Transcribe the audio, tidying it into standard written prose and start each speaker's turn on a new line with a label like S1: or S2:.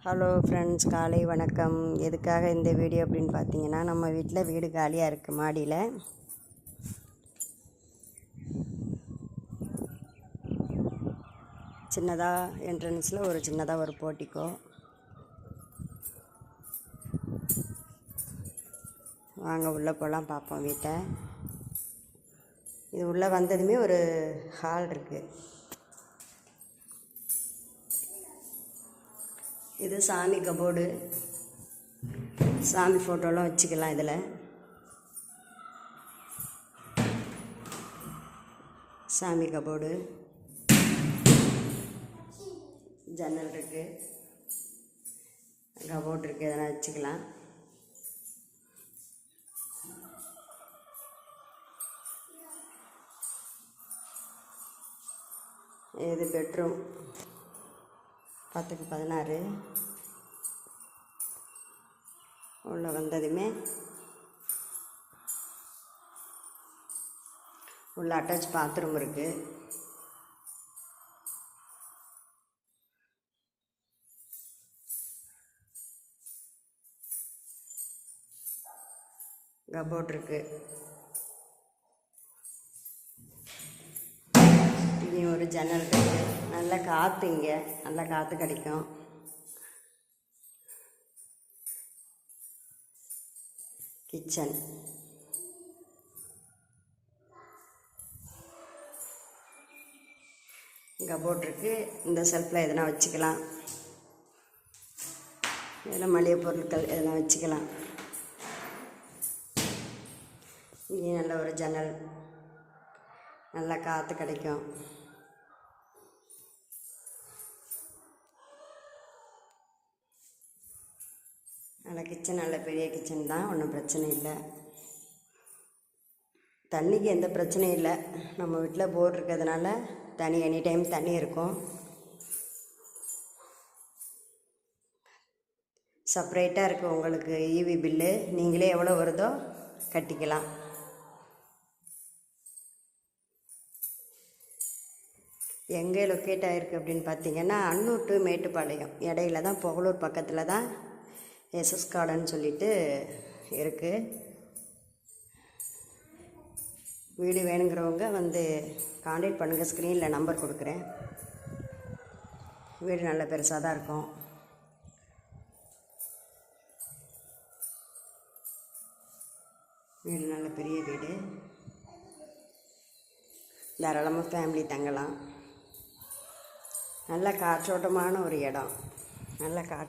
S1: Hello friends, காலை வணக்கம். எதுக்காக இந்த வீடியோ அப்படின்னு பார்த்தீங்கன்னா, நம்ம வீட்டில் வீடு காலியாக இருக்குது. மாடியில் சின்னதாக என்ட்ரன்ஸில் ஒரு சின்னதாக ஒரு போர்ட்டிக்கோ. வாங்க உள்ளே போகலாம், பார்ப்போம் வீட்டை. இது உள்ளே வந்ததுமே ஒரு ஹால் இருக்குது. இது சாமி கபோர்டு, சாமி ஃபோட்டோலாம் வச்சுக்கலாம். இதில் சாமி கபோர்டு, ஜன்னல் இருக்குது, கபோர்டு இருக்குது, எதனா வச்சுக்கலாம். இது பெட்ரூம், 10க்கு 16. உள்ளே வந்ததுமே உள்ள அட்டாச் பாத்ரூம் இருக்குது. கபோர்ட் இருக்குது. இனி ஒரு ஜன்னல் இருக்குது. நல்ல காற்று, இங்கே நல்ல காற்று கிடைக்கும். கிச்சன், கபோர்ட் இருக்குது. இந்த செல்ஃபில் எதனா வச்சுக்கலாம். இதில் மளிகை பொருட்கள் எதனா வச்சுக்கலாம். இங்கே நல்ல ஒரு ஜன்னல், நல்லா காற்று கிடைக்கும். நல்ல கிச்சன், நல்ல பெரிய கிச்சன் தான், ஒன்றும் பிரச்சனை இல்லை. தண்ணிக்கு எந்த பிரச்சனையும் இல்லை. நம்ம வீட்டில் போர் இருக்கிறதுனால தண்ணி எனி டைம் தண்ணி இருக்கும். செப்ரேட்டாக இருக்குது உங்களுக்கு ஈவி பில்லு. நீங்களே எவ்வளோ வருதோ கட்டிக்கலாம். எங்கே லொக்கேட் ஆகிருக்கு அப்படின்னு பார்த்தீங்கன்னா, அன்னூர் டு மேட்டுப்பாளையம் இடையில தான், புகழூர் பக்கத்தில் தான் எஸ்எஸ் கார்டன் சொல்லிட்டு இருக்குது. வீடு வேணுங்கிறவங்க வந்து கான்டாக்ட் பண்ணுங்கள். ஸ்க்ரீனில் நம்பர் கொடுக்குறேன். வீடு நல்ல பெருசாக தான் இருக்கும். வீடு நல்ல பெரிய வீடு, தாராளமாக ஃபேமிலி தங்கலாம். நல்ல காற்றோட்டமான ஒரு இடம், நல்ல